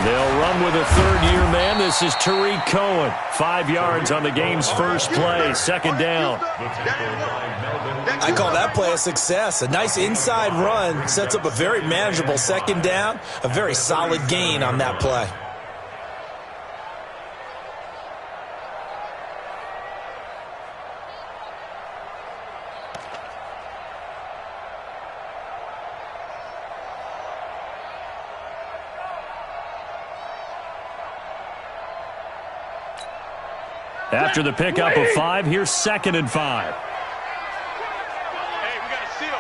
They'll run with a third-year man. This is Tariq Cohen. 5 yards on the game's first play. Second down. I call that play a success. A nice inside run sets up a very manageable second down. A very solid gain on that play. After the pickup of 5, here's 2nd and 5. Hey, we got a seal.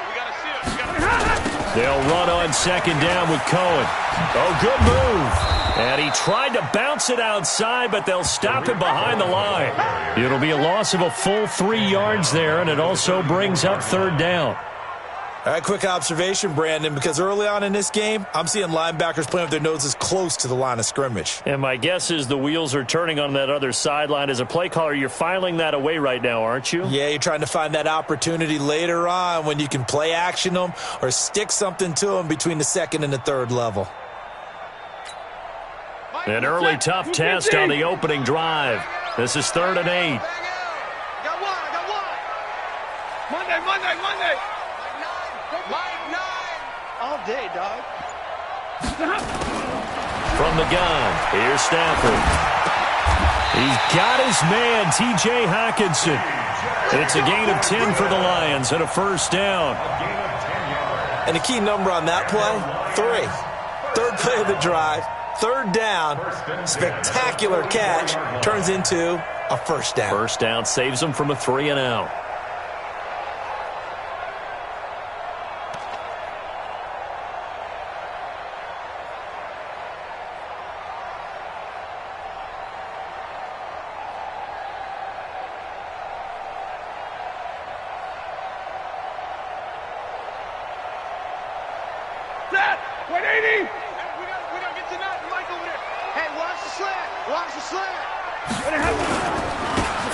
They'll run on 2nd down with Cohen. Oh, good move. And he tried to bounce it outside, but they'll stop him behind the line. It'll be a loss of a full 3 yards there, and it also brings up 3rd down. All right, quick observation, Brandon, because early on in this game, I'm seeing linebackers playing with their noses close to the line of scrimmage. And my guess is the wheels are turning on that other sideline. As a play caller, you're filing that away right now, aren't you? Yeah, you're trying to find that opportunity later on when you can play action them or stick something to them between the 2nd and the 3rd level. An early tough test on the opening drive. This is 3rd and 8. I got one. Monday. Mike 9. All day, dog. From the gun, here's Stafford. He's got his man, T.J. Hockenson. It's a gain of 10 for the Lions and a 1st down. And the key number on that play, 3. 3rd play of the drive, 3rd down, spectacular catch, turns into a 1st down. 1st down saves them from a 3 and out.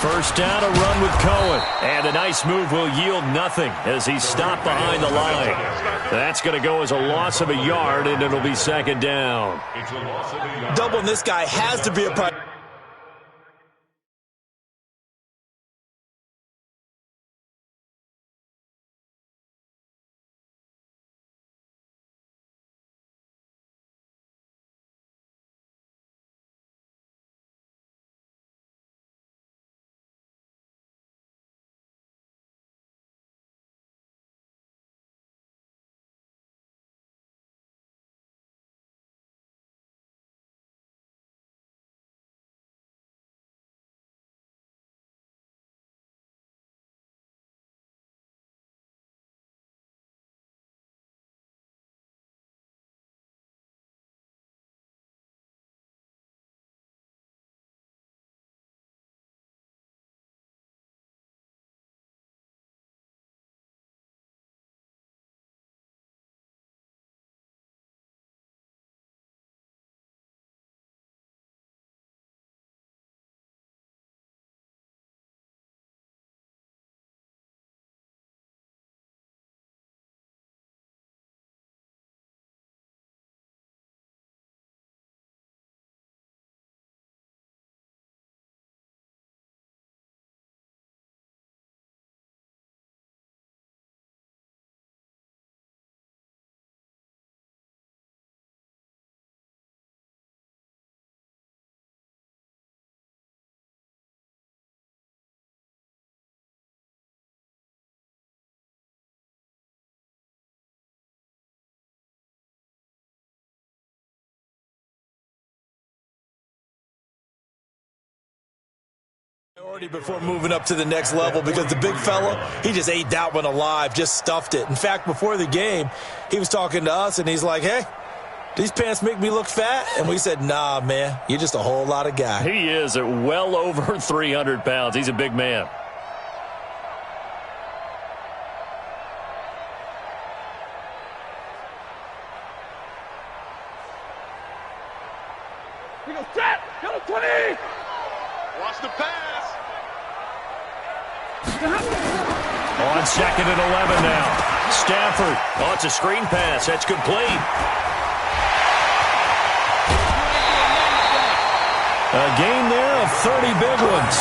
First down, a run with Cohen. And a nice move will yield nothing as he's stopped behind the line. That's going to go as a loss of a yard, and it'll be 2nd down. Doubling this guy has to be a priority. Before moving up to the next level, because the big fella, he just ate that one alive, just stuffed it. In fact, before the game, he was talking to us, and he's like, hey, these pants make me look fat? And we said, nah, man, you're just a whole lot of guy. He is at well over 300 pounds. He's a big man. We go set. Go to 20. Watch the pass. On 2nd and 11 now. Stafford. Oh, it's a screen pass. That's complete. A gain there of 30 big ones.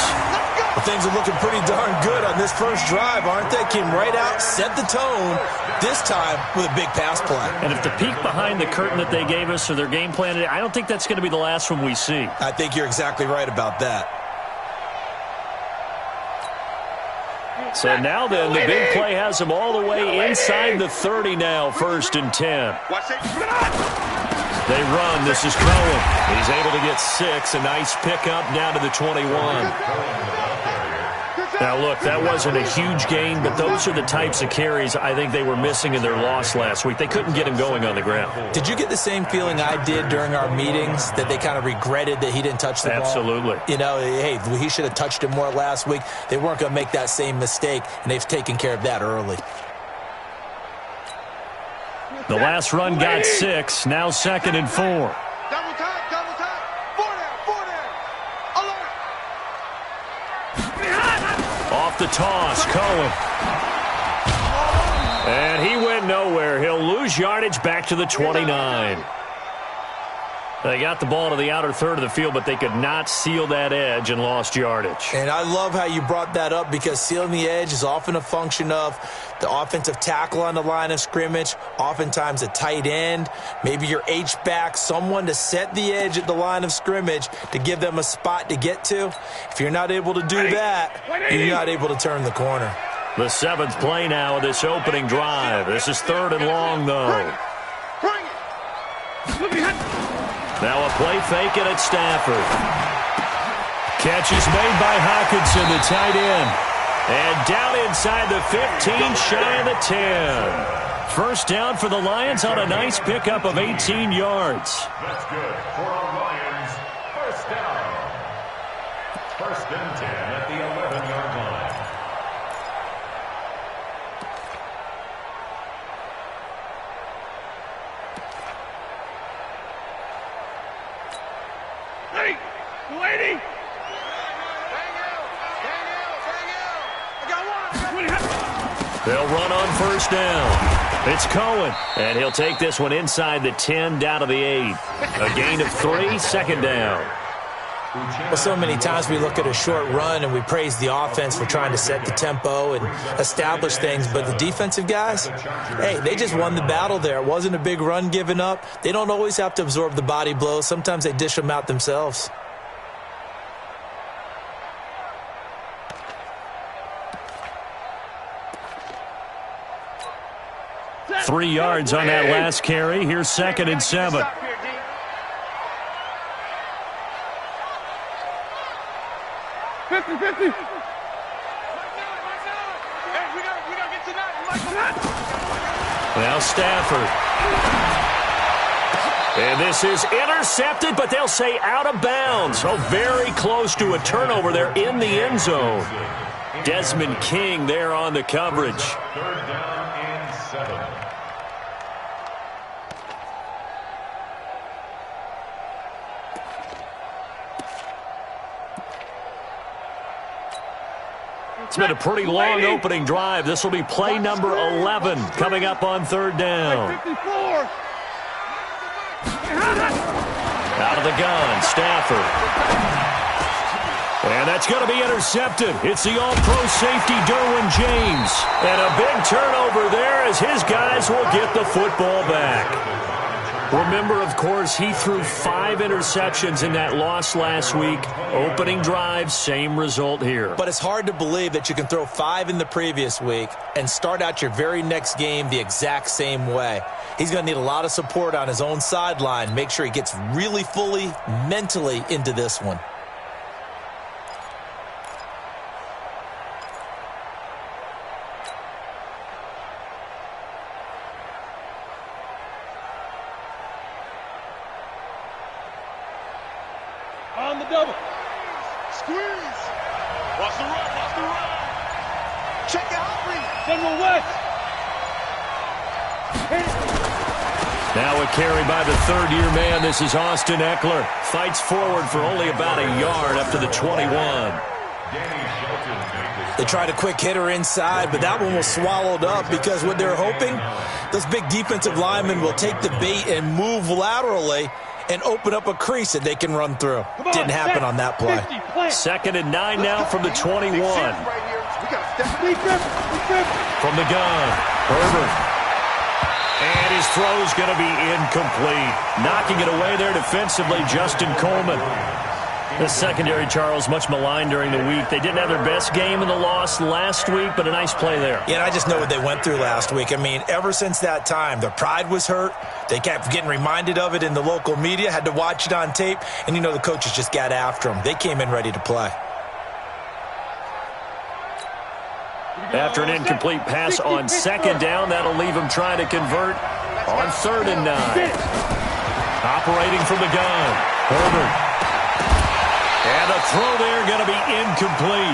Well, things are looking pretty darn good on this first drive, aren't they? Came right out, set the tone, this time with a big pass play. And if the peek behind the curtain that they gave us or their game plan, I don't think that's going to be the last one we see. I think you're exactly right about that. So now then, the big play has them all the way inside the 30 now, 1st and 10. They run. This is Cohen. He's able to get 6. A nice pickup down to the 21. Now, look, that wasn't a huge gain, but those are the types of carries I think they were missing in their loss last week. They couldn't get him going on the ground. Did you get the same feeling I did during our meetings, that they kind of regretted that he didn't touch the ball? Absolutely. You know, hey, he should have touched it more last week. They weren't going to make that same mistake, and they've taken care of that early. The last run got 6. Now 2nd and 4. Double time, double time. 4 there. Alert. Off the toss, Cohen. And he went nowhere. He'll lose yardage back to the 29. They got the ball to the outer third of the field, but they could not seal that edge and lost yardage. And I love how you brought that up, because sealing the edge is often a function of the offensive tackle on the line of scrimmage, oftentimes a tight end, maybe your H-back, someone to set the edge at the line of scrimmage to give them a spot to get to. If you're not able to do that, you're not able to turn the corner. The 7th play now of this opening drive. This is 3rd and long, though. Now a play fake, and it's Stafford. Catch is made by Hawkinson, the tight end. And down inside the 15, shy of the 10. First down for the Lions on a nice pickup of 18 yards. That's good for our Lions. First down. 1st and 10 at the 11-yard line. Lady. They'll run on 1st down. It's Cohen, and he'll take this one inside the 10 down to the 8. A gain of 3, 2nd down. Well, so many times we look at a short run and we praise the offense for trying to set the tempo and establish things, but the defensive guys, hey, they just won the battle there. It wasn't a big run given up. They don't always have to absorb the body blows. Sometimes they dish them out themselves. Three yards on that last carry. Here's 2nd and 7. 50-50. Now Stafford. And this is intercepted, but they'll say out of bounds. So very close to a turnover there in the end zone. Desmond King there on the coverage. 3rd down and 7. It's been a pretty long opening drive. This will be play number 11 coming up on 3rd down. 54. Out of the gun, Stafford. And that's going to be intercepted. It's the all-pro safety, Derwin James. And a big turnover there as his guys will get the football back. Remember, of course, he threw 5 interceptions in that loss last week. Opening drive, same result here. But it's hard to believe that you can throw 5 in the previous week and start out your very next game the exact same way. He's going to need a lot of support on his own sideline. Make sure he gets really fully, mentally into this one. On the double. Squeeze. Watch the run. Watch the run. Check it out, Reed. General West. Now a carry by the third-year man. This is Austin Eckler. Fights forward for only about a yard up to the 21. They tried a quick hitter inside, but that one was swallowed up because what they're hoping, those big defensive linemen will take the bait and move laterally and open up a crease that they can run through. Didn't happen on that play. 2nd and 9 now from the 21. From the gun, Herbert. And his throw's going to be incomplete. Knocking it away there defensively, Justin Coleman. The secondary, Charles, much maligned during the week. They didn't have their best game in the loss last week, but a nice play there. Yeah, and I just know what they went through last week. I mean, ever since that time, their pride was hurt. They kept getting reminded of it in the local media, had to watch it on tape, and, the coaches just got after them. They came in ready to play. After an incomplete pass on 2nd down, that'll leave him trying to convert on 3rd and 9. Operating from the gun, Herbert. And the throw there going to be incomplete.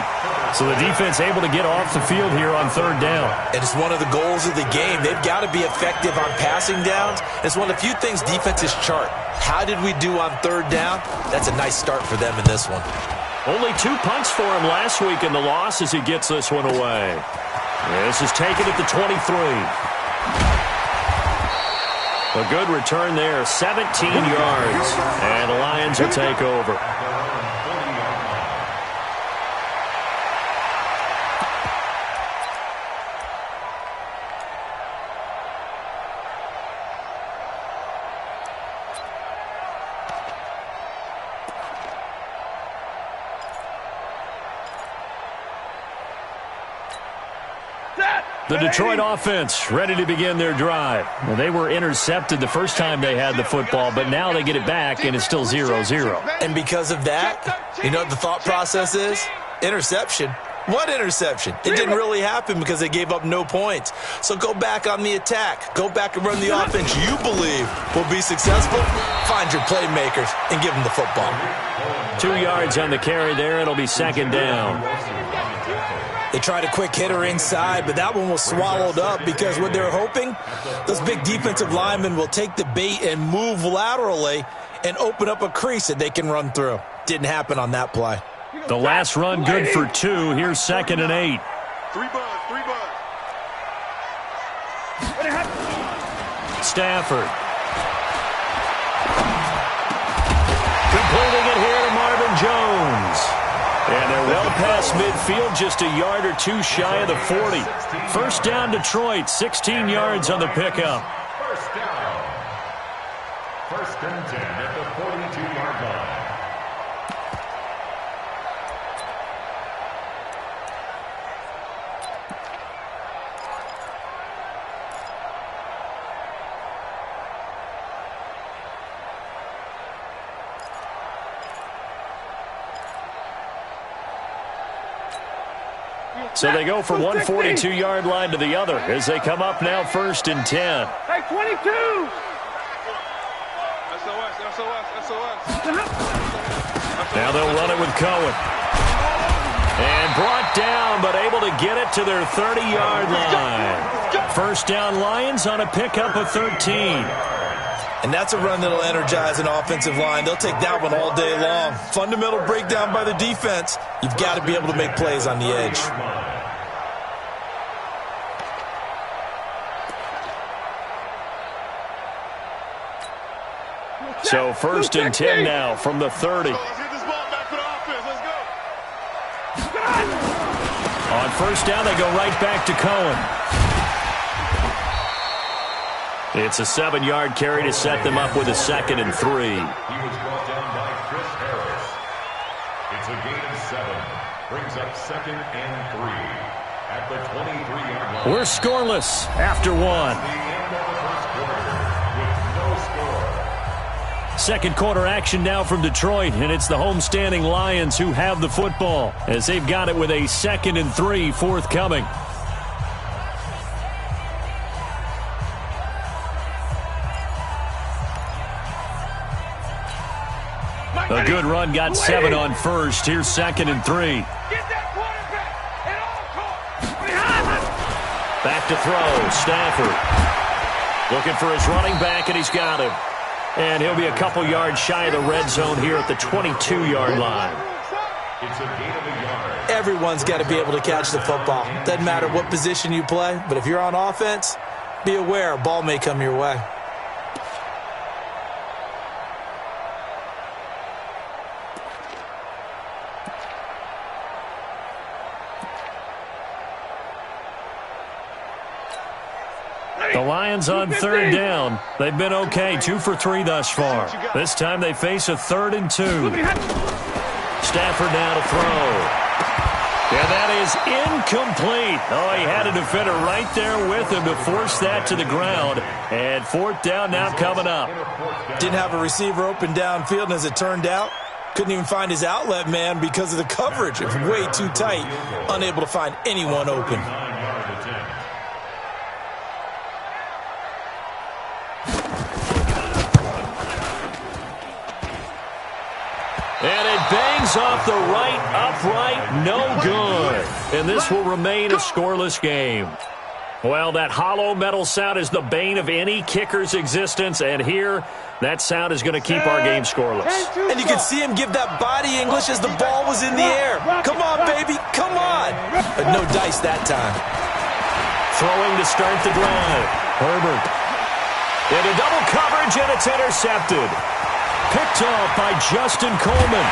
So the defense able to get off the field here on 3rd down. And it's one of the goals of the game. They've got to be effective on passing downs. It's one of the few things defenses chart. How did we do on 3rd down? That's a nice start for them in this one. Only 2 punts for him last week in the loss as he gets this one away. This is taken at the 23. A good return there, 17 yards. And the Lions will take over. The Detroit offense ready to begin their drive. Well, they were intercepted the first time they had the football, but now they get it back, and it's still 0-0. And because of that, what the thought process is? Interception. What interception? It didn't really happen because they gave up no points. So go back on the attack. Go back and run the offense you believe will be successful. Find your playmakers and give them the football. 2 yards on the carry there. It'll be 2nd down. They tried a quick hitter inside, but that one was swallowed up because what they're hoping, those big defensive linemen will take the bait and move laterally and open up a crease that they can run through. Didn't happen on that play. The last run good for 2. Here's 2nd and 8. 3 buds. Stafford. Completing it here to Marvin Jones. And they're well past midfield, just a yard or 2 shy of the 40. 1st down, Detroit, 16 yards on the pickup. 1st down. 1st and 10 at the 42-yard line. So they go from one 42-yard line to the other as they come up now 1st and 10. Hey, 22! Now they'll run it with Cohen. And brought down, but able to get it to their 30-yard line. 1st down Lions on a pickup of 13. And that's a run that'll energize an offensive line. They'll take that one all day long. Fundamental breakdown by the defense. You've got to be able to make plays on the edge. So 1st and 10 now from the 30. Let's get this ball back for the offense. Let's go. On 1st down, they go right back to Cohen. It's a 7-yard carry to set them up with a 2nd and 3. He was brought down by Chris Harris. It's a gain of 7. Brings up 2nd and 3 at the 23-yard line. We're scoreless after 1. The end of the 1st quarter with no score. 2nd quarter action now from Detroit, and it's the homestanding Lions who have the football as they've got it with a 2nd and 3 forthcoming. A good run, got 7 on 1st. Here's 2nd and 3. Back to throw, Stafford. Looking for his running back, and he's got him. And he'll be a couple yards shy of the red zone here at the 22-yard line. It's a gain of a yard. Everyone's got to be able to catch the football. Doesn't matter what position you play, but if you're on offense, be aware a ball may come your way. The Lions on third down. They've been okay, 2 for 3 thus far. This time they face a 3rd and 2. Stafford now to throw. And that is incomplete. Oh, he had a defender right there with him to force that to the ground. And 4th down now coming up. Didn't have a receiver open downfield, and as it turned out, couldn't even find his outlet man because of the coverage. It was way too tight, unable to find anyone open. And it bangs off the right upright, no good. And this will remain a scoreless game. Well, that hollow metal sound is the bane of any kicker's existence, and here, that sound is going to keep our game scoreless. And you can see him give that body English as the ball was in the air. Come on, baby, come on. But no dice that time. Throwing to start the drive. Herbert. Into double coverage, and it's intercepted. Picked off by Justin Coleman.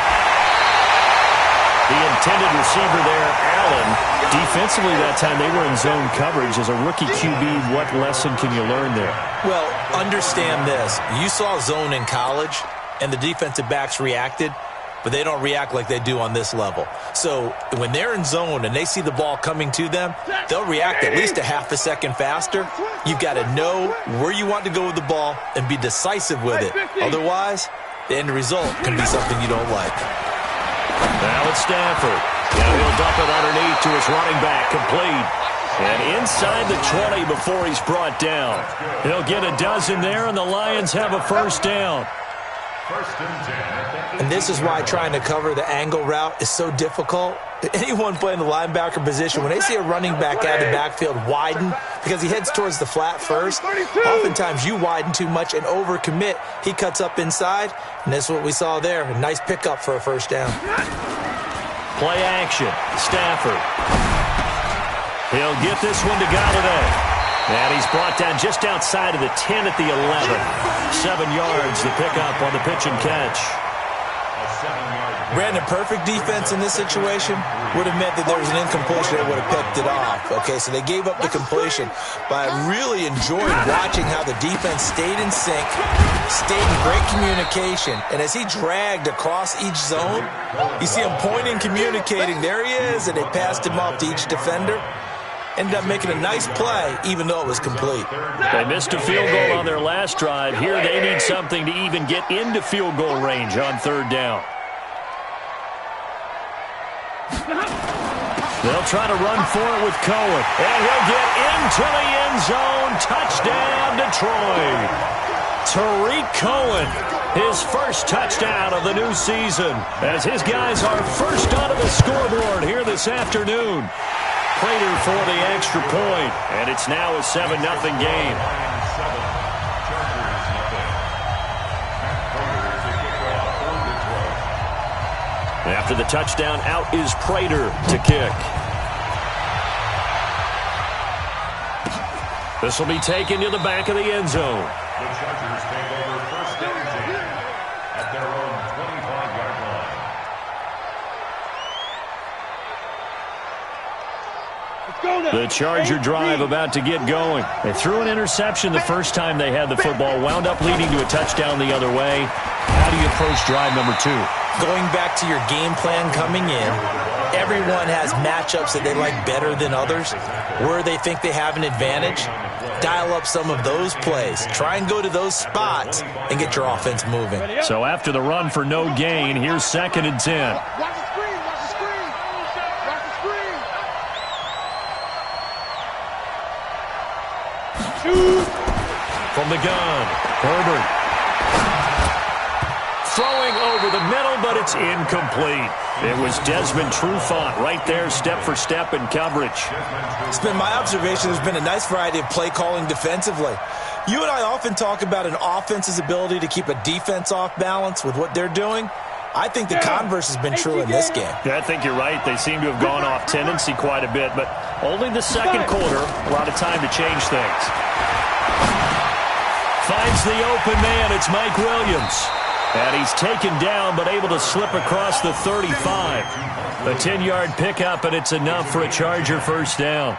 The intended receiver there, Allen. Defensively that time, they were in zone coverage. As a rookie QB, what lesson can you learn there? Well, understand this. You saw zone in college, and the defensive backs reacted, but they don't react like they do on this level. So when they're in zone and they see the ball coming to them, they'll react at least a half a second faster. You've got to know where you want to go with the ball and be decisive with it. Otherwise, the end result can be something you don't like. Now it's Stafford. Now he'll dump it underneath to his running back, complete. And inside the 20 before he's brought down. He'll get a dozen there, and the Lions have a 1st down. And this is why trying to cover the angle route is so difficult. Anyone playing the linebacker position, when they see a running back out of the backfield widen because he heads towards the flat first, oftentimes you widen too much and overcommit. He cuts up inside, and that's what we saw there. A nice pickup for a 1st down. Play action. Stafford. He'll get this one to Galladay. And he's brought down just outside of the 10 at the 11. 7 yards to pick up on the pitch and catch. Brandon, perfect defense in this situation would have meant that there was an incompletion that would have picked it off. Okay, so they gave up the completion. But I really enjoyed watching how the defense stayed in sync, stayed in great communication. And as he dragged across each zone, you see him pointing, communicating. There he is, and they passed him off to each defender. Ended up making a nice play, even though it was complete. They missed a field goal on their last drive. Here they need something to even get into field goal range on 3rd down. They'll try to run for it with Cohen. And he'll get into the end zone. Touchdown, Detroit. Tariq Cohen, his 1st touchdown of the new season, as his guys are first onto the scoreboard here this afternoon. Prater for the extra point, and it's now a 7-0 game. After the touchdown, out is Prater to kick. This will be taken to the back of the end zone. The Chargers take over 1st and 10 at their own 25-yard line. The Charger drive about to get going. They threw an interception the first time they had the football, wound up leading to a touchdown the other way. How do you approach drive number 2? Going back to your game plan coming in, everyone has matchups that they like better than others, where they think they have an advantage. Dial up some of those plays. Try and go to those spots and get your offense moving. So after the run for no gain, here's 2nd and 10. Watch the screen, watch the screen. Watch the screen. Shoot. From the gun, Herbert. Throwing over the middle, but it's incomplete. It was Desmond Trufant right there, step for step in coverage. It's been my observation there's been a nice variety of play calling defensively. You and I often talk about an offense's ability to keep a defense off balance with what they're doing. I think the converse has been true in this game. Yeah, I think you're right. They seem to have gone off tendency quite a bit, but only the 2nd quarter, a lot of time to change things. Finds the open man. It's Mike Williams. And he's taken down, but able to slip across the 35. A 10-yard pickup, and it's enough for a Charger first down.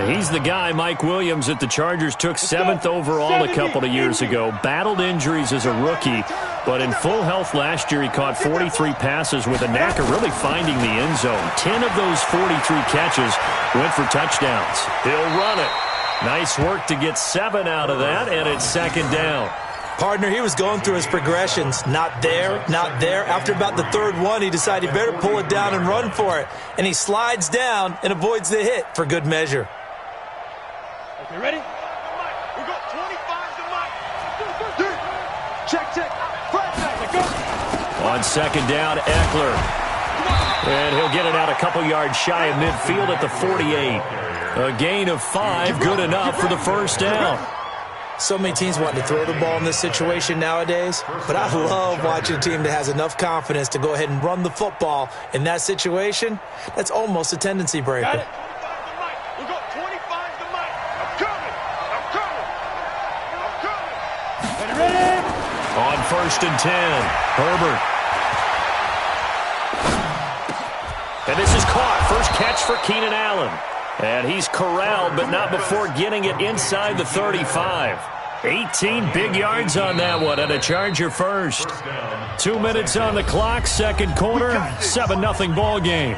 He's the guy, Mike Williams, that the Chargers took 7th overall a couple of years ago. Battled injuries as a rookie, but in full health last year, he caught 43 passes with a knack of really finding the end zone. 10 of those 43 catches went for touchdowns. He'll run it. Nice work to get 7 out of that, and it's second down. Partner, he was going through his progressions. Not there, not there. After about the third one, he decided he better pull it down and run for it. And he slides down and avoids the hit for good measure. Okay, ready? We got 25 to Mike. Check. Go. On second down, Eckler. And he'll get it out a couple yards shy of midfield at the 48. A gain of 5, good enough for the first down. So many teams wanting to throw the ball in this situation nowadays, but I love watching a team that has enough confidence to go ahead and run the football in that situation. That's almost a tendency breaker. Got it. 25 to Mike. We got 25 to Mike. I'm coming. Ready? On first and 10, Herbert. And this is caught. First catch for Keenan Allen. And he's corralled, but not before getting it inside the 35. 18 big yards on that one, and a Charger first. 2 minutes on the clock, second quarter, 7-0 ball game.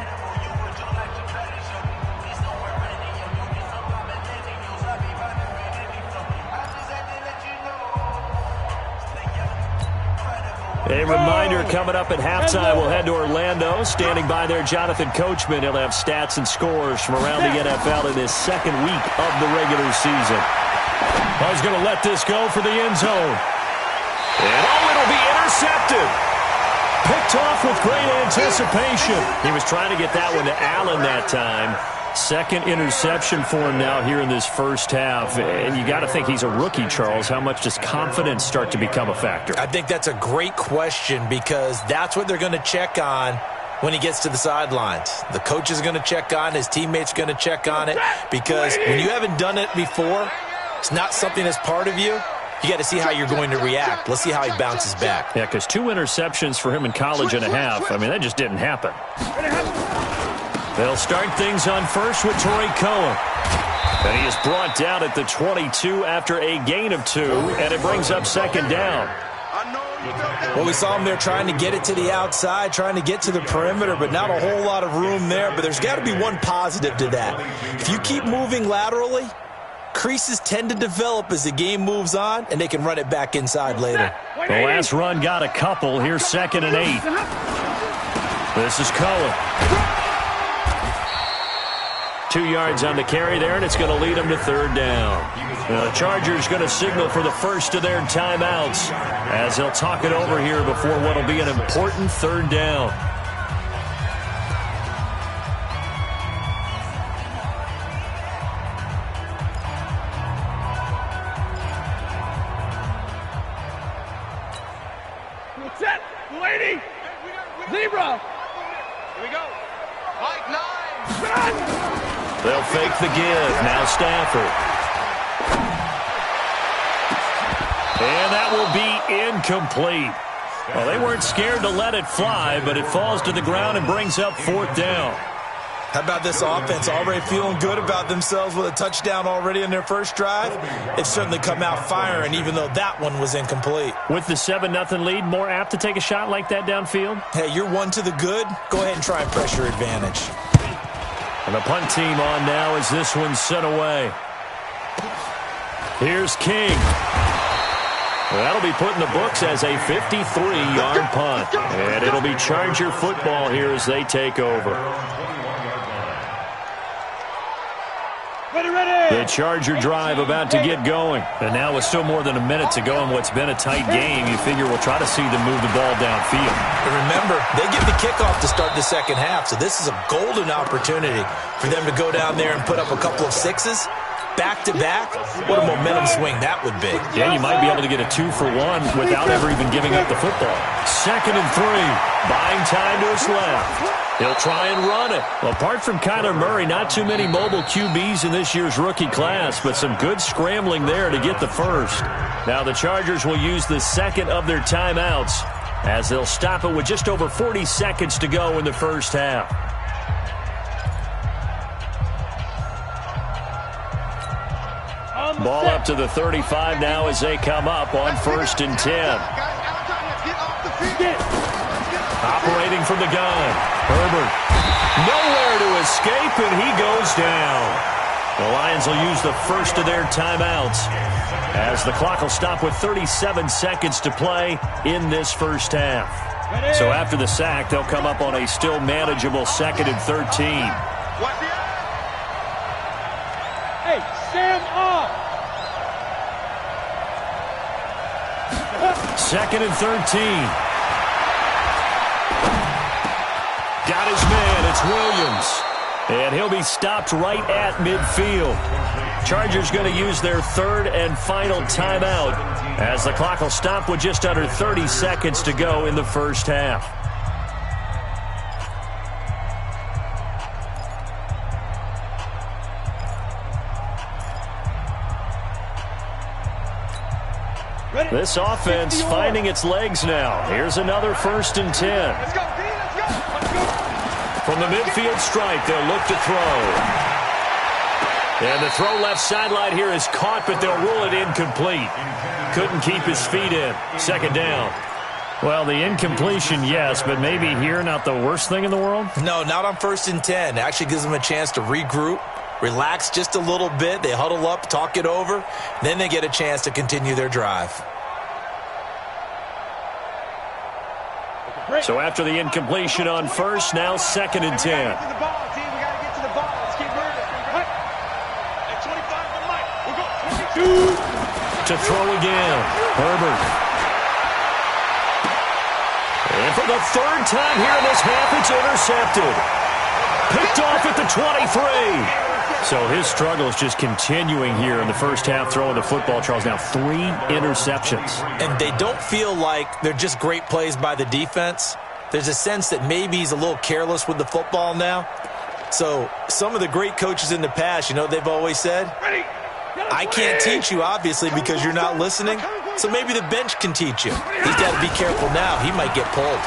A reminder, coming up at halftime, we'll head to Orlando. Standing by there, Jonathan Coachman. He'll have stats and scores from around the NFL in his second week of the regular season. He's going to let this go for the end zone. And it'll be intercepted. Picked off with great anticipation. He was trying to get that one to Allen that time. Second interception for him now here in this first half. And you got to think he's a rookie, Charles. How much does confidence start to become a factor? I think that's a great question because that's what they're going to check on when he gets to the sidelines. The coach is going to check on, his teammates are going to check on it because when you haven't done it before, it's not something that's part of you. You got to see how you're going to react. Let's see how he bounces back. Yeah, because 2 interceptions for him in college and a half. I mean, that just didn't happen. They'll start things on first with Torrey Cohen. And he is brought down at the 22 after a gain of 2, and it brings up second down. Well, we saw him there trying to get it to the outside, trying to get to the perimeter, but not a whole lot of room there. But there's got to be one positive to that. If you keep moving laterally, creases tend to develop as the game moves on, and they can run it back inside later. The last run got a couple. Here's second and 8. This is Cohen. 2 yards on the carry there, and it's going to lead them to third down. The Chargers going to signal for the first of their timeouts as they'll talk it over here before what will be an important third down. Set, lady, zebra. Here we go. Mike 9. They'll fake the give. Now Stafford. And that will be incomplete. Well, they weren't scared to let it fly, but it falls to the ground and brings up fourth down. How about this offense already feeling good about themselves with a touchdown already in their first drive? It's certainly come out firing, even though that one was incomplete. With the 7-0 lead, more apt to take a shot like that downfield? Hey, you're one to the good. Go ahead and try and pressure advantage. And the punt team on now as this one's sent away. Here's King. Well, that'll be put in the books as a 53-yard punt. And it'll be Charger football here as they take over. The Charger drive about to get going. And now with still more than a minute to go in what's been a tight game, you figure we'll try to see them move the ball downfield. And remember, they get the kickoff to start the second half, so this is a golden opportunity for them to go down there and put up a couple of sixes. Back-to-back, what a momentum swing that would be. Yeah, you might be able to get a 2-for-1 without ever even giving up the football. Second and 3, buying time to his left. He'll try and run it. Well, apart from Kyler Murray, not too many mobile QBs in this year's rookie class, but some good scrambling there to get the first. Now the Chargers will use the second of their timeouts as they'll stop it with just over 40 seconds to go in the first half. Ball up to the 35 now as they come up on 1st and 10. Operating from the gun. Herbert. Nowhere to escape, and he goes down. The Lions will use the first of their timeouts as the clock will stop with 37 seconds to play in this first half. So after the sack, they'll come up on a still manageable 2nd and 13. Hey, Sam off. 2nd and 13. Got his man. It's Williams. And he'll be stopped right at midfield. Chargers going to use their 3rd and final timeout as the clock will stop with just under 30 seconds to go in the first half. This offense finding its legs now. Here's another 1st and 10. Let's go, D, let's go. Let's go. From the midfield stripe, they'll look to throw. And the throw left sideline here is caught, but they'll rule it incomplete. Couldn't keep his feet in. 2nd down. Well, the incompletion, yes, but maybe here not the worst thing in the world? No, not on 1st and 10. It actually gives them a chance to regroup, relax just a little bit. They huddle up, talk it over. Then they get a chance to continue their drive. So after the incompletion on 1st, now 2nd and 10. We got to get to the ball, team. We got to get to the ball. Let's keep moving. At 25 for Mike. We'll go 22. To throw again. Herbert. And for the 3rd time here in this half, it's intercepted. Picked off at the 23. So his struggle is just continuing here in the first half, throwing the football, Charles. Now 3 interceptions. And they don't feel like they're just great plays by the defense. There's a sense that maybe he's a little careless with the football now. So some of the great coaches in the past, you know, they've always said, I can't teach you, obviously, because you're not listening. So maybe the bench can teach you. He's got to be careful now. He might get pulled.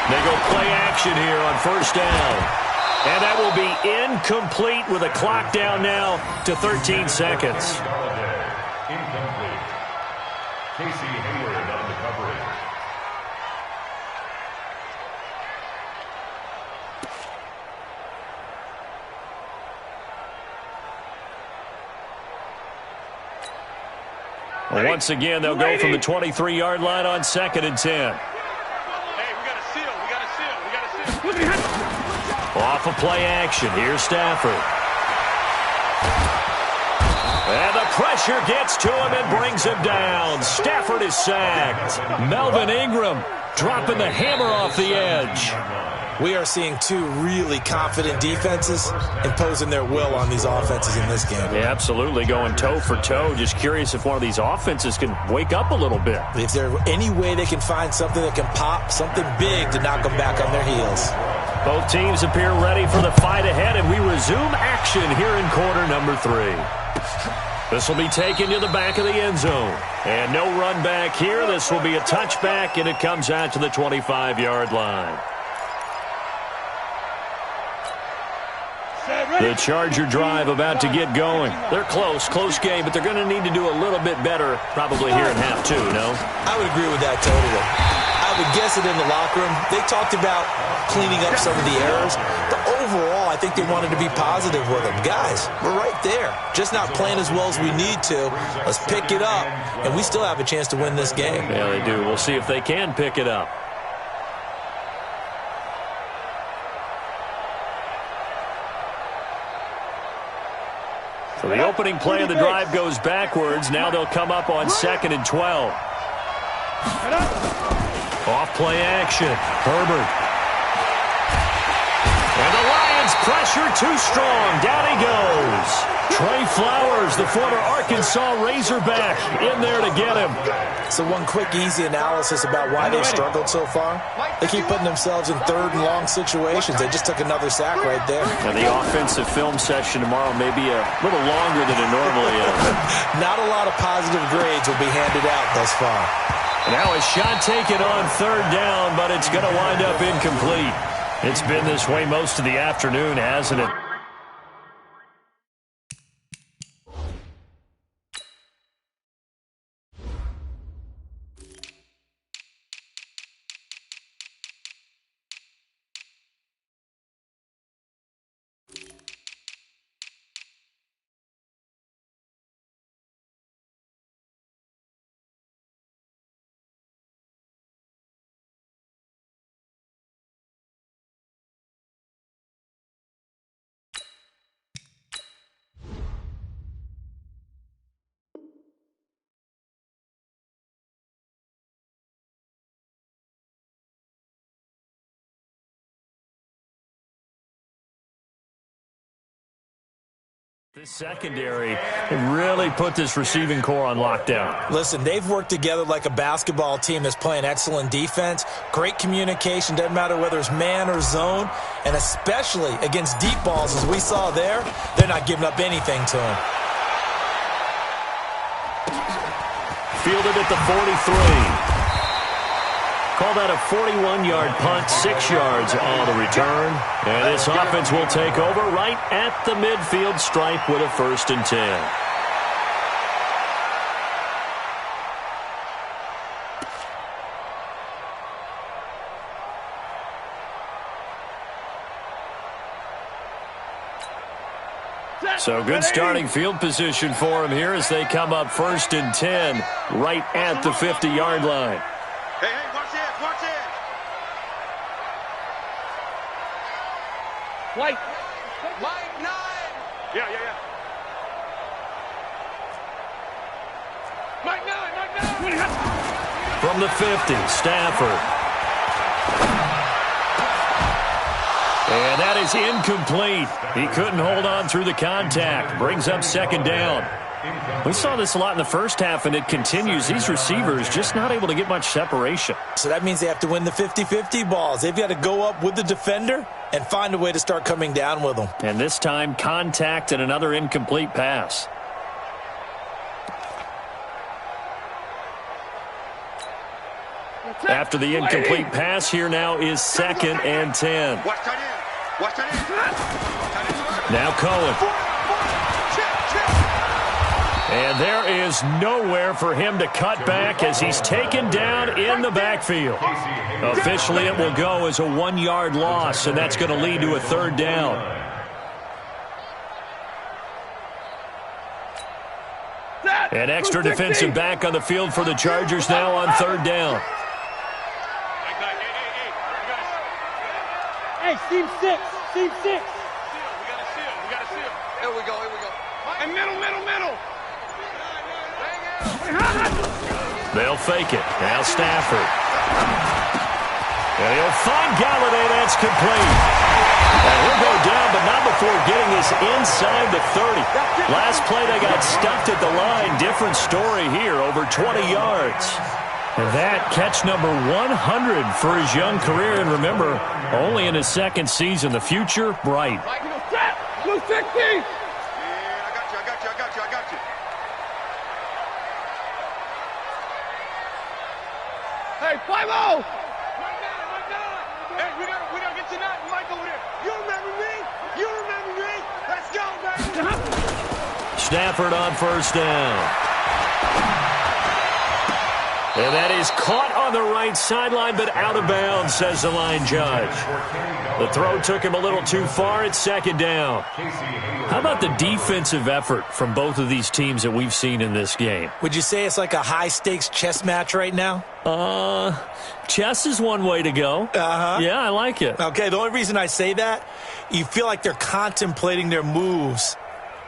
They go play action here on 1st down. And that will be incomplete with a clock down now to 13 seconds. Incomplete. Casey Hayward on the coverage. Well, once again, they'll go from the 23-yard line on 2nd and 10. Hey, we got to seal. We got to seal. We got to seal. Off of play action. Here's Stafford. And the pressure gets to him and brings him down. Stafford is sacked. Melvin Ingram dropping the hammer off the edge. We are seeing 2 really confident defenses imposing their will on these offenses in this game. Yeah, absolutely, going toe for toe. Just curious if one of these offenses can wake up a little bit. If there's any way they can find something that can pop, something big to knock them back on their heels. Both teams appear ready for the fight ahead, and we resume action here in quarter number 3. This will be taken to the back of the end zone. And no run back here. This will be a touchback, and it comes out to the 25-yard line. The Charger drive about to get going. They're close game, but they're going to need to do a little bit better probably here in half 2, no? I would agree with that totally. I would guess it in the locker room. They talked about cleaning up some of the errors, but overall, I think they wanted to be positive with them. Guys, we're right there. Just not playing as well as we need to. Let's pick it up, and we still have a chance to win this game. Yeah, they do. We'll see if they can pick it up. So the opening play of the drive goes backwards. Now they'll come up on 2nd and 12. Off play action. Herbert. And the Lions pressure too strong. Down he goes. Trey Flowers, the former Arkansas Razorback, in there to get him. So one quick, easy analysis about why they've struggled so far. They keep putting themselves in third and long situations. They just took another sack right there. Now the offensive film session tomorrow may be a little longer than it normally is. Not a lot of positive grades will be handed out thus far. Now a shot taken on third down, but it's going to wind up incomplete. It's been this way most of the afternoon, hasn't it? This secondary really put this receiving core on lockdown. Listen, they've worked together like a basketball team that's playing excellent defense. Great communication, doesn't matter whether it's man or zone. And especially against deep balls, as we saw there, they're not giving up anything to them. Fielded at the 43. Call that a 41-yard punt, 6 yards on the return. And this offense will take over right at the midfield stripe with a 1st and 10. So good starting field position for him here as they come up 1st and 10 right at the 50-yard line. Hey, watch it, watch it. White. Mike 9. Yeah. Mike 9. From the 50, Stafford. And that is incomplete. He couldn't hold on through the contact. Brings up 2nd down. We saw this a lot in the first half, and it continues. These receivers just not able to get much separation. So that means they have to win the 50-50 balls. They've got to go up with the defender and find a way to start coming down with them. And this time, contact and another incomplete pass. After the incomplete pass, here now is 2nd and 10. Watch tight end. Watch tight end. Now Cohen. And there is nowhere for him to cut back as he's taken down in the backfield. Officially, it will go as a 1-yard loss, and that's going to lead to a 3rd down. An extra defensive back on the field for the Chargers now on 3rd down. Hey, team 6. We got to seal. Here we go. Hey, middle. They'll fake it. Now Stafford. And he'll find Galladay. That's complete. And he'll go down, but not before getting this inside the 30. Last play, they got stuffed at the line. Different story here, over 20 yards. And that catch number 100 for his young career. And remember, only in his 2nd season. The future, bright. Blue 60. I got you. Hey, 5-0. Hey, we gotta get tonight. Mike over there. You remember me? Let's go, baby. Stafford on 1st down. And that is caught on the right sideline, but out of bounds, says the line judge. The throw took him a little too far. It's 2nd down. How about the defensive effort from both of these teams that we've seen in this game? Would you say it's like a high-stakes chess match right now? Chess is one way to go. Yeah, I like it. Okay, the only reason I say that, you feel like they're contemplating their moves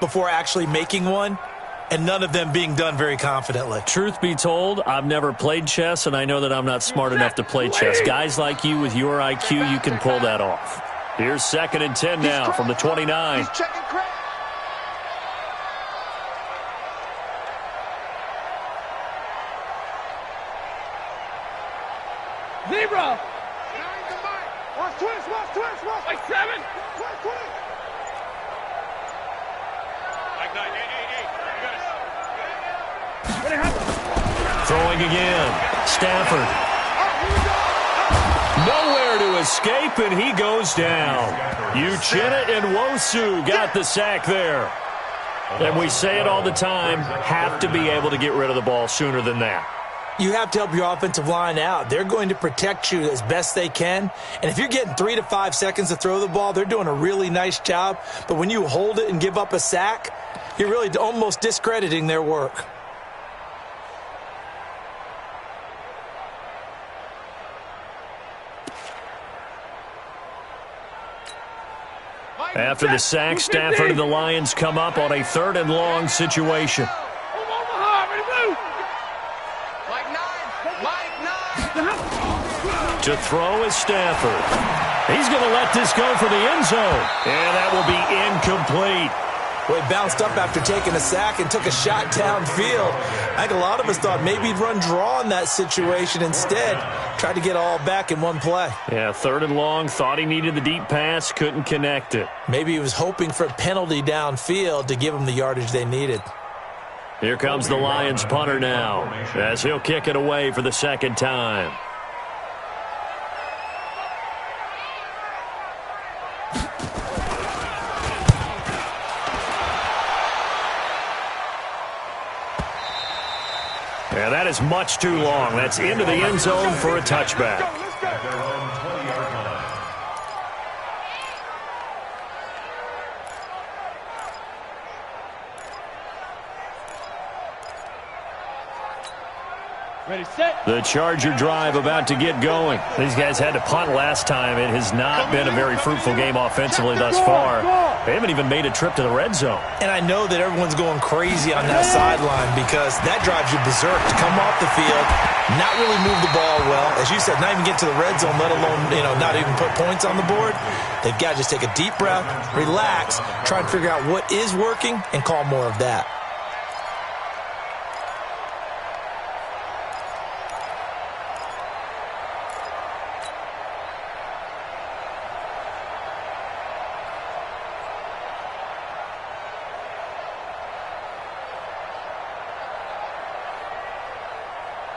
before actually making one, and none of them being done very confidently. Truth be told, I've never played chess, and I know that I'm not smart enough to play chess. Guys like you with your IQ, you can pull that off. Here's 2nd and 10 now from the 29. He's checking crack. Zebra. Watch twist, watch twist, watch. Like 7. Twist, twist. Like 9, 8, 8, 8. You got it. What happened? Throwing again. Stafford. Nowhere to escape, and he goes down. Uchenna and Nwosu got the sack there. And we say it all the time, have to be able to get rid of the ball sooner than that. You have to help your offensive line out. They're going to protect you as best they can. And if you're getting 3 to 5 seconds to throw the ball, they're doing a really nice job. But when you hold it and give up a sack, you're really almost discrediting their work. After the sack, Stafford and the Lions come up on a 3rd and long situation. Omaha, ready to move. To throw is Stafford. He's going to let this go for the end zone. And that will be incomplete. Well, he bounced up after taking a sack and took a shot downfield. I think a lot of us thought maybe he'd run draw in that situation instead. Tried to get all back in one play. Yeah, 3rd and long. Thought he needed the deep pass. Couldn't connect it. Maybe he was hoping for a penalty downfield to give him the yardage they needed. Here comes the Lions punter now, as he'll kick it away for the 2nd time. Yeah, that is much too long. That's into the end zone for a touchback. At their own 20-yard line. Ready, set. The Charger drive about to get going. These guys had to punt last time. It has not been a very fruitful game offensively thus far. They haven't even made a trip to the red zone. And I know that everyone's going crazy on that sideline because that drives you berserk to come off the field, not really move the ball well. As you said, not even get to the red zone, let alone, not even put points on the board. They've got to just take a deep breath, relax, try and figure out what is working, and call more of that.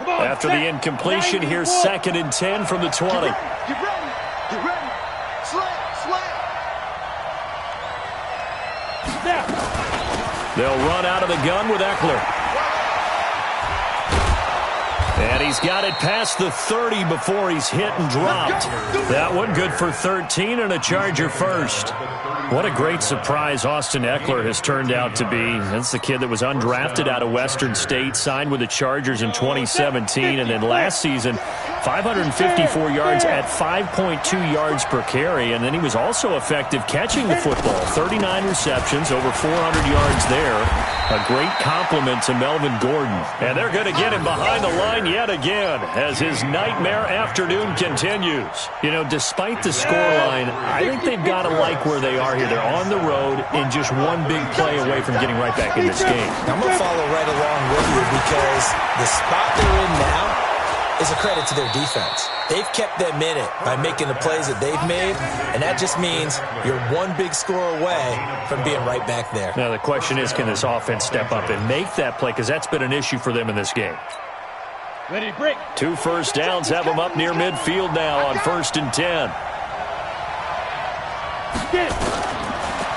After the incompletion, here's 2nd and 10 from the 20. Get ready. Get ready. Slam. They'll run out of the gun with Eckler. And he's got it past the 30 before he's hit and dropped. That one good for 13 and a Charger first. What a great surprise Austin Eckler has turned out to be. That's the kid that was undrafted out of Western State, signed with the Chargers in 2017, and then last season, 554 yards at 5.2 yards per carry, and then he was also effective catching the football. 39 receptions, over 400 yards there. A great compliment to Melvin Gordon. And they're going to get him behind the line yet again as his nightmare afternoon continues. Despite the scoreline, I think they've got to like where they are here. They're on the road and just one big play away from getting right back in this game. I'm going to follow right along with you because the spot they're in now is a credit to their defense. They've kept them in it by making the plays that they've made, and that just means you're one big score away from being right back there. Now the question is, can this offense step up and make that play? Because that's been an issue for them in this game. Ready, break. 2 first downs have them up near midfield now on 1st and 10.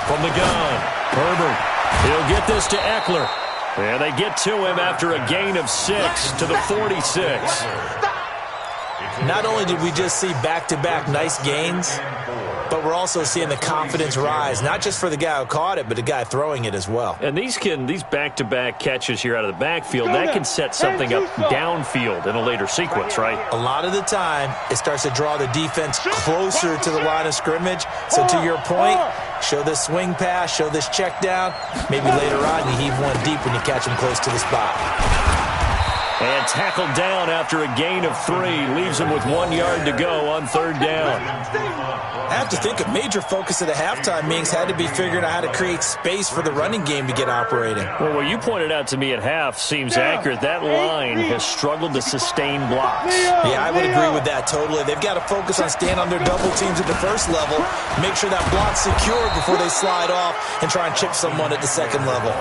From the gun, Herbert. He'll get this to Eckler. And they get to him after a gain of 6 to the 46. Not only did we just see back-to-back nice gains, but we're also seeing the confidence rise, not just for the guy who caught it, but the guy throwing it as well. And these back-to-back catches here out of the backfield, that can set something up downfield in a later sequence, right? A lot of the time, it starts to draw the defense closer to the line of scrimmage. So to your point, show this swing pass, show this check down. Maybe later on you heave one deep when you catch him close to the spot. And tackled down after a gain of 3. Leaves him with 1 yard to go on 3rd down. I have to think a major focus of the halftime meetings had to be figuring out how to create space for the running game to get operating. Well, what you pointed out to me at half seems accurate. That line has struggled to sustain blocks. Yeah, I would agree with that totally. They've got to focus on staying on their double teams at the first level, make sure that block's secured before they slide off and try and chip someone at the second level.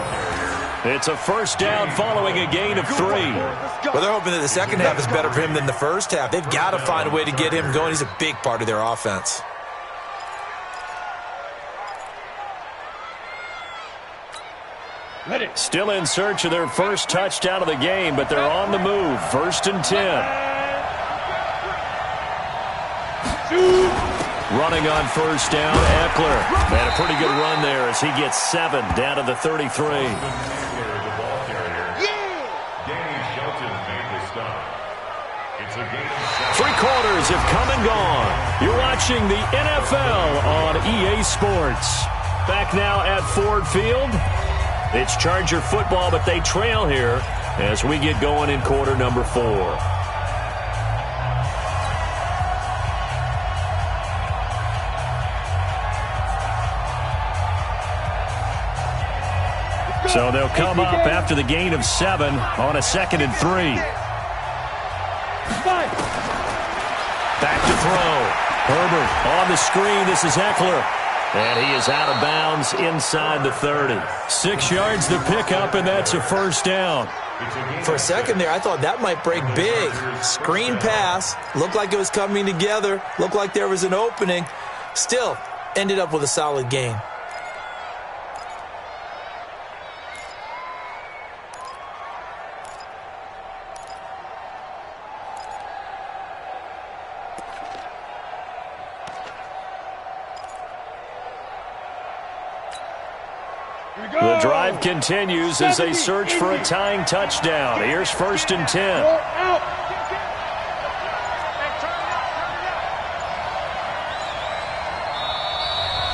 It's a 1st down following a gain of 3. Well, they're hoping that the second half is better for him than the first half. They've got to find a way to get him going. He's a big part of their offense. Still in search of their first touchdown of the game, but they're on the move. 1st and 10. Running on 1st down, Eckler. Had a pretty good run there as he gets 7 down to the 33. Three quarters have come and gone. You're watching the NFL on EA Sports. Back now at Ford Field. It's Charger football, but they trail here as we get going in quarter number 4. So they'll come up after the gain of 7 on a 2nd and 3. Back to throw. Herbert on the screen. This is Eckler. And he is out of bounds inside the 30. 6 yards the pickup, and that's a 1st down. For a second there, I thought that might break big. Screen pass. Looked like it was coming together. Looked like there was an opening. Still, ended up with a solid gain. The drive continues as they search for a tying touchdown. Here's 1st and 10.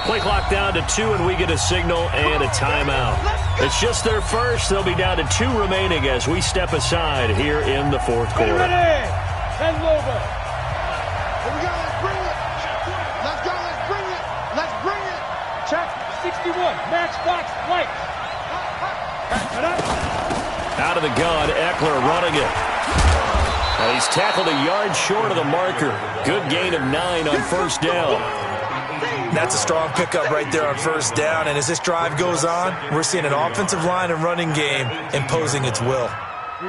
Play clock down to 2, and we get a signal and a timeout. It's just their first. They'll be down to 2 remaining as we step aside here in the 4th quarter. Let's go. Let's bring it. Let's go. Let's bring it. Let's bring it. Check 61. Matchbox light. Out of the gun, Eckler running it. And he's tackled a yard short of the marker. Good gain of 9 on 1st down. That's a strong pickup right there on 1st down. And as this drive goes on, we're seeing an offensive line and running game imposing its will.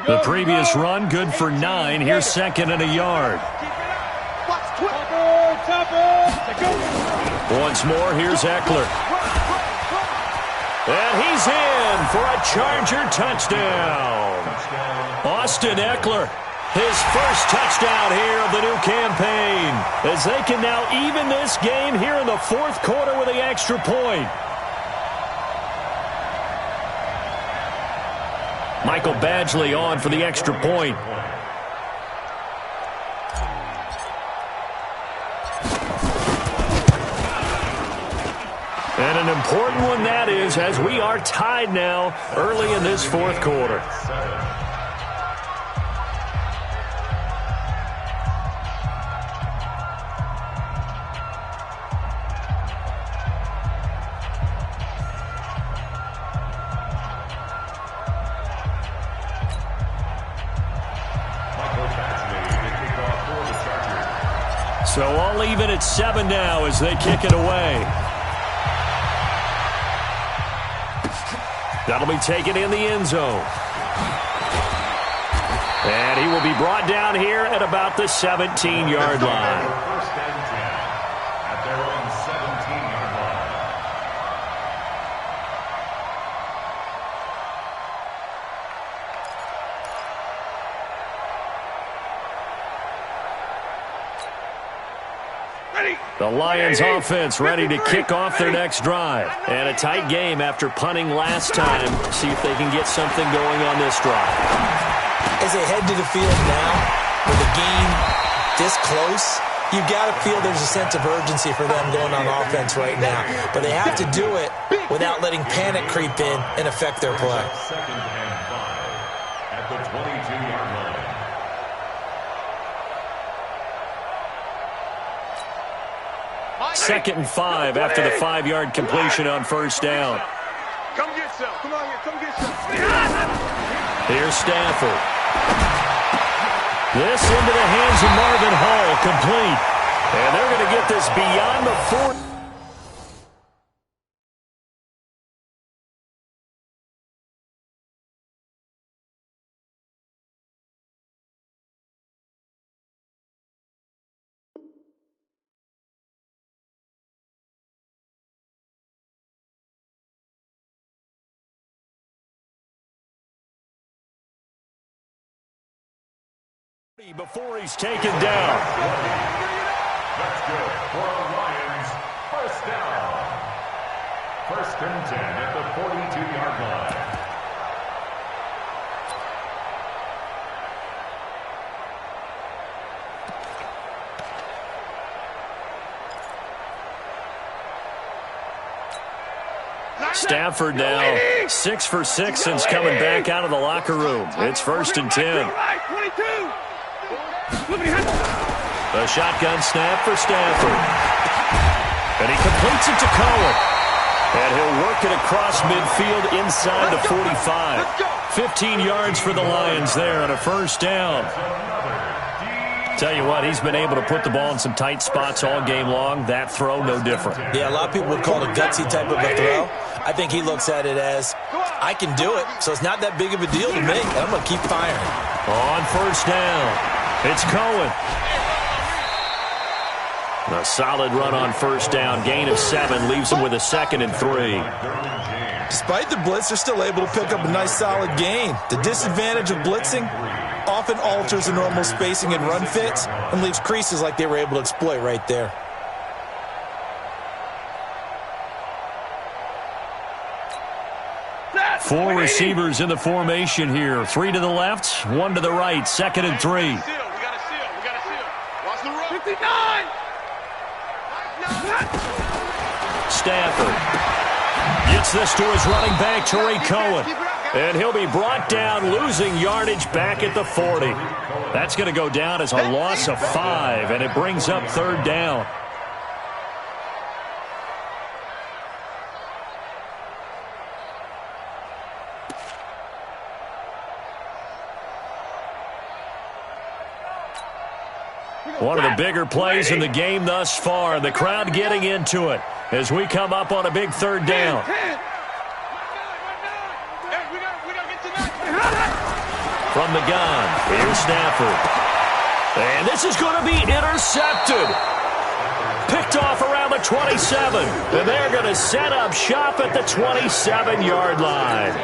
The previous run, good for 9. Here's 2nd and a yard. Once more, here's Eckler. And he's in for a Charger touchdown. Austin Eckler, his first touchdown here of the new campaign, as they can now even this game here in the 4th quarter with the extra point. Michael Badgley on for the extra point. And an important one that is, as we are tied now early in this 4th quarter. So all even at 7 now as they kick it away. That'll be taken in the end zone. And he will be brought down here at about the 17-yard line. First and 10 at their own 17-yard line. The Lions offense ready to kick off their next drive. And a tight game after punting last time. See if they can get something going on this drive. As they head to the field now, with the game this close, you've got to feel there's a sense of urgency for them going on offense right now. But they have to do it without letting panic creep in and affect their play. 2nd and 5 at the 22-yard line. 2nd and 5 after the 5-yard completion on first down. Come get some. Come on here. Come get some. Here's Stafford. This into the hands of Marvin Hall, complete. And they're going to get this beyond the 40. Before he's taken down. That's good for the Lions. First down. 1st and 10 at the 42-yard line. Stafford now 6 for 6 since coming back out of the locker room. It's 1st and 10. The shotgun snap for Stafford. And he completes it to Cohen. And he'll work it across midfield inside the 45. 15 yards for the Lions there on a first down. Tell you what, he's been able to put the ball in some tight spots all game long. That throw, no different. Yeah, a lot of people would call it a gutsy type of a throw. I think he looks at it as, I can do it, so it's not that big of a deal to me. I'm going to keep firing. On first down, it's Cohen. A solid run on first down. Gain of 7 leaves him with a 2nd and 3. Despite the blitz, they're still able to pick up a nice solid gain. The disadvantage of blitzing often alters the normal spacing and run fits and leaves creases like they were able to exploit right there. Four receivers in the formation here. 3 to the left, 1 to the right. 2nd and 3. We got a seal. We got a seal. Watch the road. 59. Stafford gets this to his running back, Tariq Cohen. And he'll be brought down, losing yardage back at the 40. That's going to go down as a loss of 5, and it brings up 3rd down. One of the bigger plays in the game thus far. The crowd getting into it as we come up on a big 3rd down. From the gun, here's Stafford. And this is going to be intercepted. Picked off around the 27. And they're going to set up shop at the 27-yard line.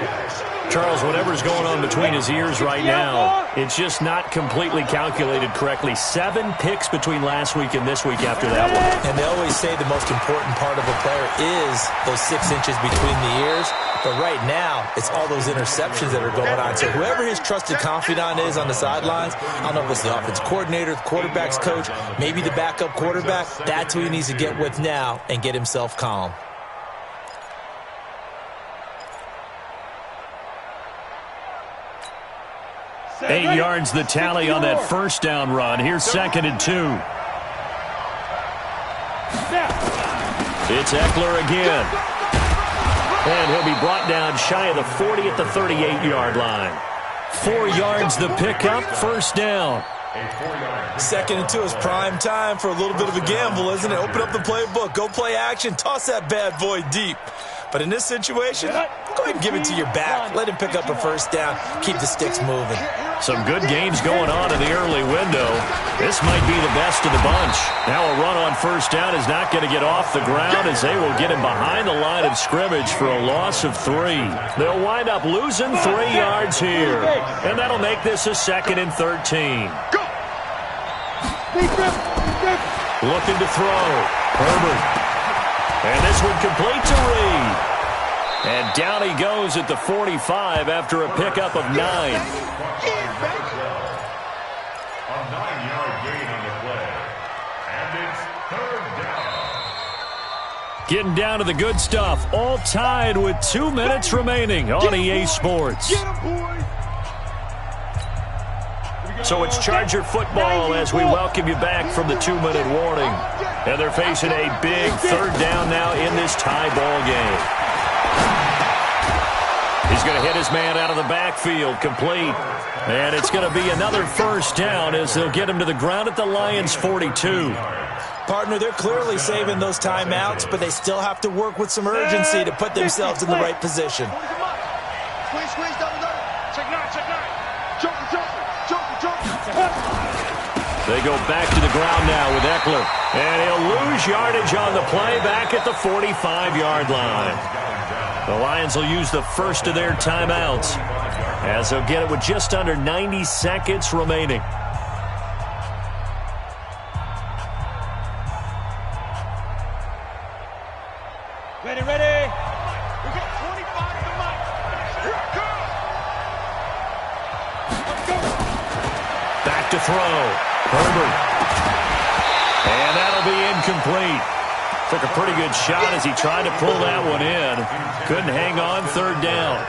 Charles, whatever's going on between his ears right now, it's just not completely calculated correctly. 7 picks between last week and this week after that one. And they always say the most important part of a player is those 6 inches between the ears. But right now, it's all those interceptions that are going on. So whoever his trusted confidant is on the sidelines, I don't know if it's the offense coordinator, the quarterback's coach, maybe the backup quarterback, that's who he needs to get with now and get himself calm. Eight yards the tally on that first down run. Here's 2nd and 2. It's Eckler again. And he'll be brought down shy of the 40 at the 38-yard line. 4 yards the pickup, first down. 2nd and 2 is prime time for a little bit of a gamble, isn't it? Open up the playbook, go play action, toss that bad boy deep. But in this situation, go ahead and give it to your back. Let him pick up a first down. Keep the sticks moving. Some good games going on in the early window. This might be the best of the bunch. Now a run on first down is not going to get off the ground as they will get him behind the line of scrimmage for a loss of 3. They'll wind up losing 3 yards here. And that'll make this a 2nd and 13. Looking to throw. Herbert. And this one complete to Reed. And down he goes at the 45 after a pickup of 9. A 9-yard gain on the play. And it's 3rd down. Getting down to the good stuff. All tied with 2 minutes remaining on EA Sports. So it's Charger football as we welcome you back from the 2-minute warning. And they're facing a big third down now in this tie ball game. He's going to hit his man out of the backfield, complete. And it's going to be another first down as they'll get him to the ground at the Lions' 42. Partner, they're clearly saving those timeouts, but they still have to work with some urgency to put themselves in the right position. Squeeze, double. Check nine. Joker. They go back to the ground now with Eckler. And he'll lose yardage on the play back at the 45-yard line. The Lions will use the first of their timeouts as they'll get it with just under 90 seconds remaining. Ready. We got 25 to the mic. Here it comes. Let's go. Back to throw. Herbert. And that'll be incomplete. Took a pretty good shot as he tried to pull that one in. Couldn't hang on third down.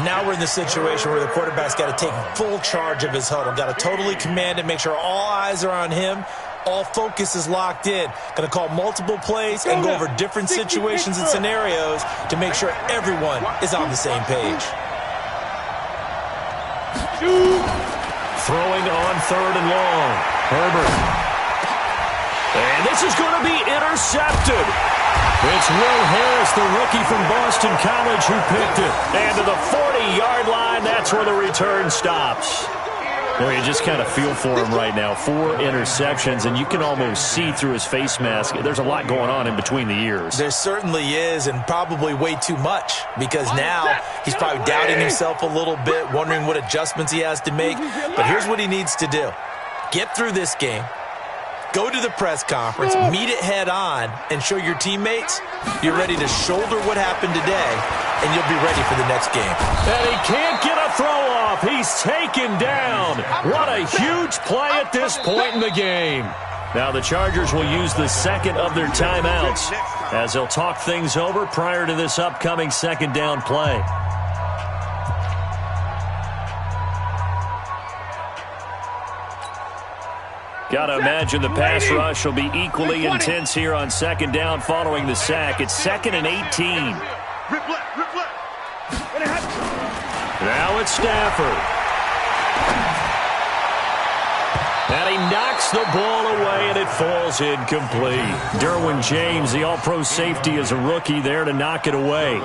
Now we're in the situation where the quarterback's got to take full charge of his huddle. Got to totally command it, make sure all eyes are on him. All focus is locked in. Going to call multiple plays and go over different situations and scenarios to make sure everyone is on the same page. Throwing on third and long. Herbert. And this is going to be intercepted. It's Will Harris, the rookie from Boston College, who picked it. And to the 40-yard line, that's where the return stops. Well, you just kind of feel for him right now. 4 interceptions, and you can almost see through his face mask. There's a lot going on in between the ears. There certainly is, and probably way too much, because now he's probably doubting himself a little bit, wondering what adjustments he has to make. But here's what he needs to do. Get through this game. Go to the press conference, meet it head on, and show your teammates you're ready to shoulder what happened today, and you'll be ready for the next game. And he can't get a throw off. He's taken down. What a huge play at this point in the game. Now the Chargers will use the second of their timeouts as they'll talk things over prior to this upcoming second down play. Got to imagine the pass rush will be equally intense here on second down following the sack. It's 2nd and 18. Rip left. Now it's Stafford. And he knocks the ball away, and it falls incomplete. Derwin James, the all-pro safety, is a rookie there to knock it away.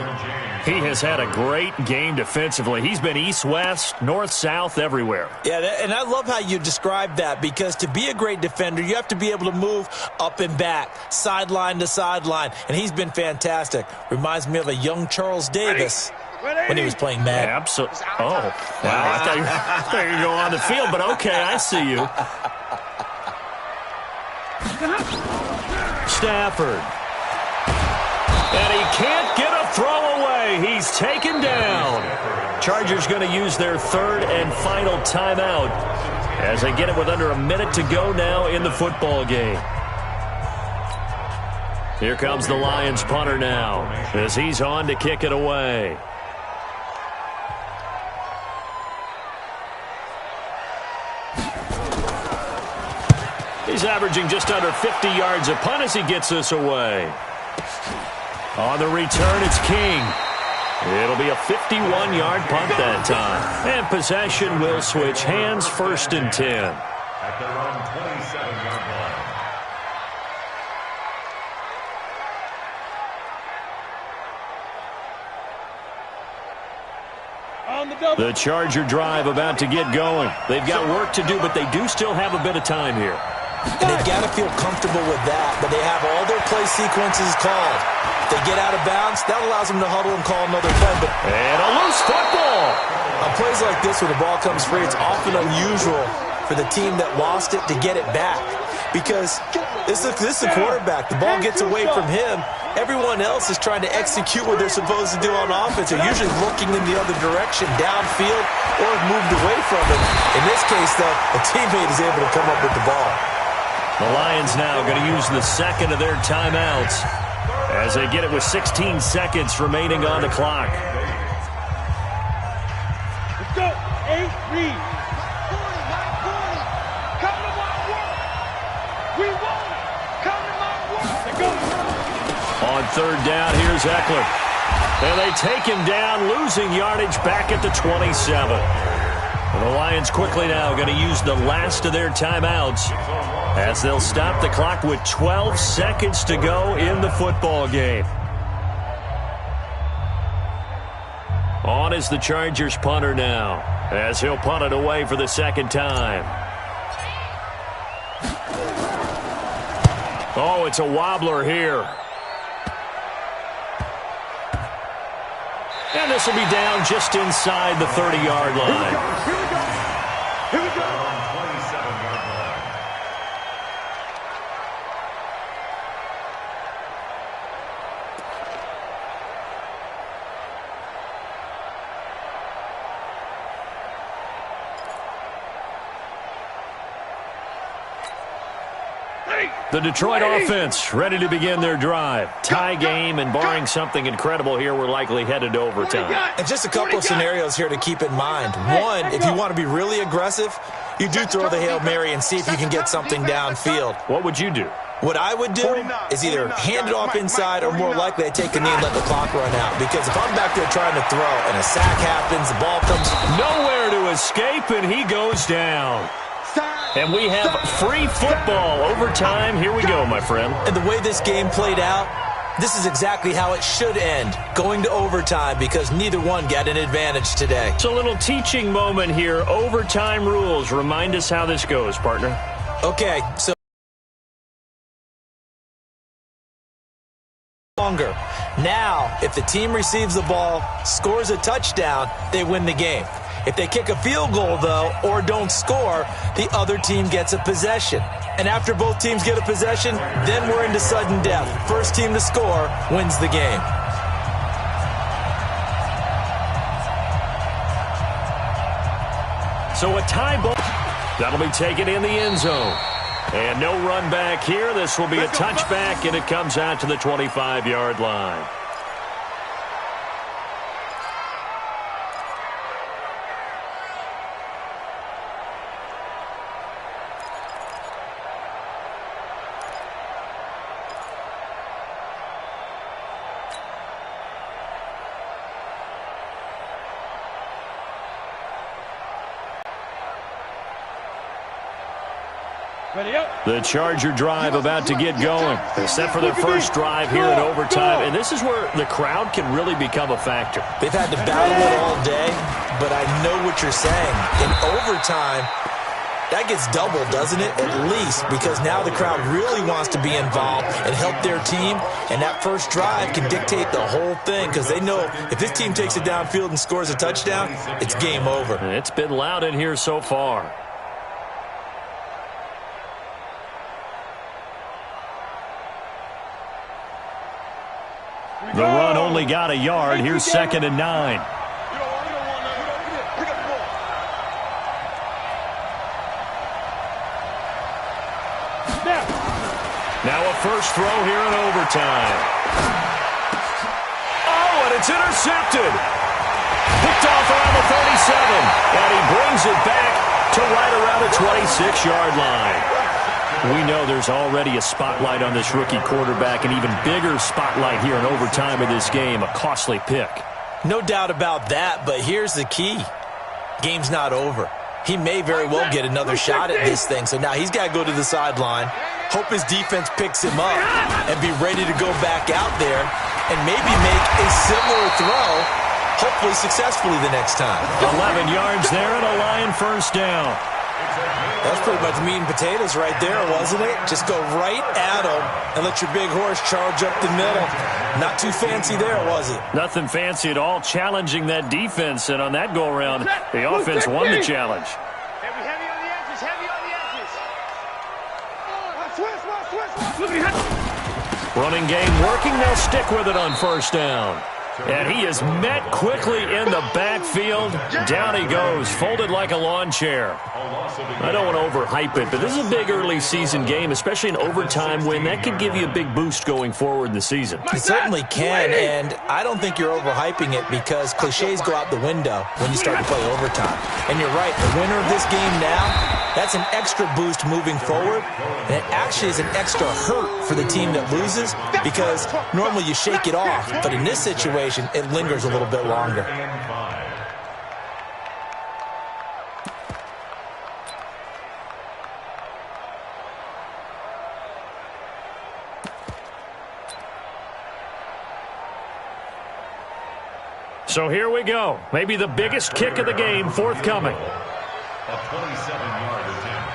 He has had a great game defensively. He's been east-west, north-south, everywhere. Yeah, and I love how you describe that, because to be a great defender, you have to be able to move up and back, sideline to sideline, and he's been fantastic. Reminds me of a young Charles Davis when he was playing Madden. Yeah, absolutely. Oh, wow. I thought you were going to go on the field, but okay, I see you. Stafford. And he can't get a throw away. He's taken down. Chargers going to use their third and final timeout as they get it with under a minute to go now in the football game. Here comes the Lions punter now as he's on to kick it away. He's averaging just under 50 yards a punt as he gets this away. On the return, it's King. It'll be a 51-yard punt that time. And possession will switch hands, 1st and 10. At their own 27-yard line. On the double. The Charger drive about to get going. They've got work to do, but they do still have a bit of time here. And they've got to feel comfortable with that, but they have all their play sequences called. If they get out of bounds, that allows them to huddle and call another play. And a loose football. On plays like this where the ball comes free, it's often unusual for the team that lost it to get it back. Because this is a quarterback. The ball gets away from him. Everyone else is trying to execute what they're supposed to do on offense. They're usually looking in the other direction, downfield, or moved away from it. In this case, though, a teammate is able to come up with the ball. The Lions now going to use the second of their timeouts as they get it with 16 seconds remaining on the clock. Let's go. 8 read. We want it. Come to my world. On third down, here's Eckler. And they take him down, losing yardage back at the 27. And the Lions quickly now going to use the last of their timeouts as they'll stop the clock with 12 seconds to go in the football game. On is the Chargers punter now, as he'll punt it away for the second time. Oh, it's a wobbler here. And this will be down just inside the 30-yard line. Here we go. Here we go. 27-yard line. The Detroit offense ready to begin their drive. Tie game, and barring something incredible here, we're likely headed to overtime. And just a couple of scenarios here to keep in mind. One, if you want to be really aggressive, you do throw the Hail Mary and see if you can get something downfield. What would you do? What I would do is either hand it off inside, or more likely I take a knee and let the clock run out. Because if I'm back there trying to throw and a sack happens, the ball comes Nowhere to escape, and he goes down. And we have free football. Overtime. Here we go, my friend. And the way this game played out, this is exactly how it should end, going to overtime, because neither one got an advantage today. It's a little teaching moment here. Overtime rules. Remind us how this goes, partner. Okay, so longer. Now, if the team receives the ball, scores a touchdown, they win the game. If they kick a field goal, though, or don't score, the other team gets a possession. And after both teams get a possession, then we're into sudden death. First team to score wins the game. So a tie ball. That'll be taken in the end zone. And no run back here. This will be a touchback, and it comes out to the 25-yard line. The Charger drive about to get going. They're set for their first drive here in overtime, and this is where the crowd can really become a factor. They've had to battle it all day, but I know what you're saying. In overtime, that gets doubled, doesn't it? At least, because now the crowd really wants to be involved and help their team, and that first drive can dictate the whole thing, because they know if this team takes it downfield and scores a touchdown, it's game over. And it's been loud in here so far. The run only got a yard. Here's 2nd and 9. Now a first throw here in overtime. Oh, and it's intercepted. Picked off around the 37. And he brings it back to right around the 26-yard line. We know there's already a spotlight on this rookie quarterback, an even bigger spotlight here in overtime of this game, a costly pick. No doubt about that, but here's the key. Game's not over. He may very well get another shot at this thing, so now he's got to go to the sideline, hope his defense picks him up, and be ready to go back out there and maybe make a similar throw, hopefully successfully the next time. 11 yards there and a Lion first down. That's pretty much meat and potatoes right there, wasn't it? Just go right at them and let your big horse charge up the middle. Not too fancy there, was it? Nothing fancy at all, challenging that defense, and on that go-around, the offense won the challenge. heavy on the edges, heavy on the edges. Switch. Running game working, they'll stick with it on first down. And he is met quickly in the backfield. Down he goes, folded like a lawn chair. I don't want to overhype it, but this is a big early season game, especially an overtime win. That could give you a big boost going forward in the season. It certainly can, and I don't think you're overhyping it because cliches go out the window when you start to play overtime. And you're right, the winner of this game now, that's an extra boost moving forward, and it actually is an extra hurt for the team that loses because normally you shake it off, but in this situation, it lingers a little bit longer. So here we go. Maybe the biggest kick of the game forthcoming. A 27-yard attempt.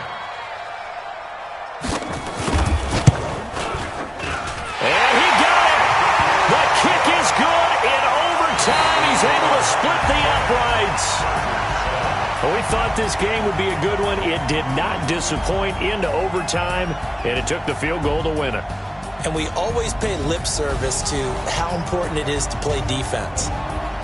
And he got it. The kick is good in overtime. He's able to split the uprights. Well, we thought this game would be a good one. It did not disappoint into overtime, and it took the field goal to win it. And we always pay lip service to how important it is to play defense.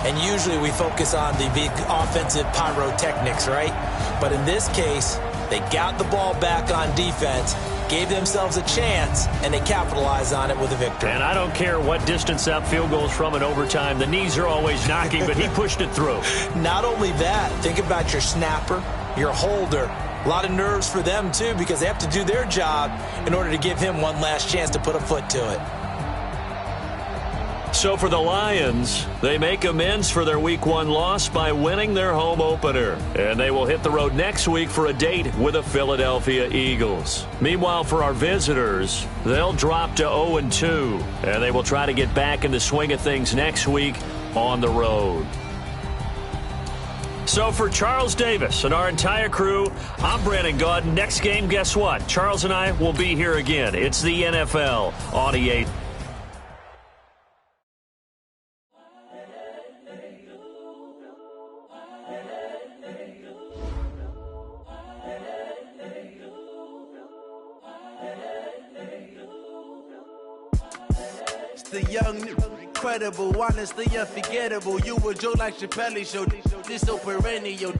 And usually we focus on the big offensive pyrotechnics, right? But in this case, they got the ball back on defense, gave themselves a chance, and they capitalized on it with a victory. And I don't care what distance that field goes from in overtime. The knees are always knocking, but he pushed it through. Not only that, think about your snapper, your holder. A lot of nerves for them, too, because they have to do their job in order to give him one last chance to put a foot to it. So for the Lions, they make amends for their Week 1 loss by winning their home opener. And they will hit the road next week for a date with the Philadelphia Eagles. Meanwhile, for our visitors, they'll drop to 0-2. And they will try to get back in the swing of things next week on the road. So for Charles Davis and our entire crew, I'm Brandon Gaudin. Next game, guess what? Charles and I will be here again. It's the NFL on EA. The young, incredible, honestly unforgettable. You were Joe like Chappelle show. This so perennial.